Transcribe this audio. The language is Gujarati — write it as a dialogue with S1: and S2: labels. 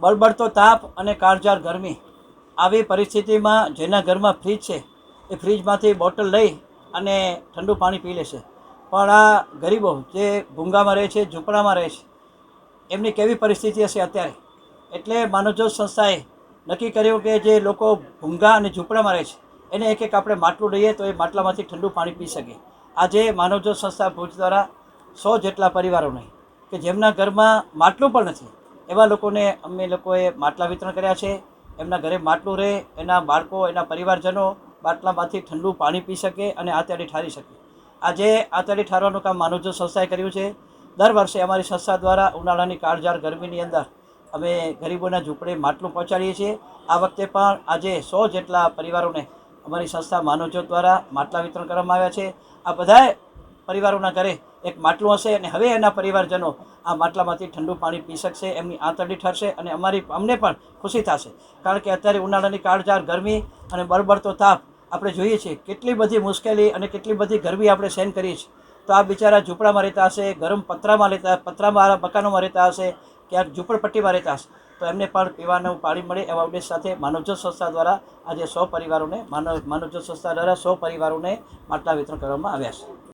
S1: બળબડતો તાપ અને કાળઝાળ ગરમી, આવી પરિસ્થિતિમાં જેના ઘરમાં ફ્રીજ છે એ ફ્રીજમાંથી બોટલ લઈ અને ઠંડુ પાણી પી લેશે. પણ આ ગરીબો જે ભૂંગામાં રહે છે, ઝૂંપડામાં રહે છે, એમની કેવી પરિસ્થિતિ હશે અત્યારે. એટલે માનવજ્યોત સંસ્થાએ નક્કી કર્યું કે જે લોકો ભૂંગા અને ઝૂંપડામાં રહે છે એને એક એક આપણે માટલું દઈએ તો એ માટલામાંથી ઠંડુ પાણી પી શકે. આજે માનવજ્યોત સંસ્થા ભુજ દ્વારા 100 જેટલા પરિવારોને કે જેમના ઘરમાં માટલું પણ નથી એવા લોકોને અમે લોકોએ માટલા વિતરણ કર્યા છે. એમના ઘરે માટલું રહે, એના બાળકો, એના પરિવારજનો માટલામાંથી ઠંડુ પાણી પી શકે અને આતરડી ઠારી શકે. આજે આતરડી ઠારવાનું કામ માનવજ્યોત સંસ્થાએ કર્યું છે. દર વર્ષે અમારી સંસ્થા દ્વારા ઉનાળાની કાળઝાળ ગરમીની અંદર અમે ગરીબોના ઝૂંપડે માટલું પહોંચાડીએ છીએ. આ વખતે પણ આજે 100 જેટલા પરિવારોને અમારી સંસ્થા માનવજ્યોત દ્વારા માટલા વિતરણ કરવામાં આવ્યા છે. આ બધા પરિવારોના ઘરે એક માટલું હશે અને હવે એના પરિવારજનો આ માટલામાંથી ઠંડુ પાણી પી શકશે, એમની આંતરડી ઠરશે અને અમને પણ ખુશી થશે. કારણ કે અત્યારે ઉનાળાની કાળઝાળ ગરમી અને બળબડતો તાપ આપણે જોઈએ છીએ, કેટલી બધી મુશ્કેલી અને કેટલી બધી ગરમી આપણે સહન કરીએ છીએ. તો આ બિચારા ઝૂંપડામાં રહેતા હશે, ગરમ પતરામાં મકાનોમાં રહેતા હશે, ક્યાંક ઝૂંપડપટ્ટીમાં રહેતા હશે, તો એમને પણ પીવાનું પાણી મળે એવા ઉદ્દેશ સાથે માનવજ્યોત સંસ્થા દ્વારા આજે 100 પરિવારોને માટલા વિતરણ કરવામાં આવ્યા છે.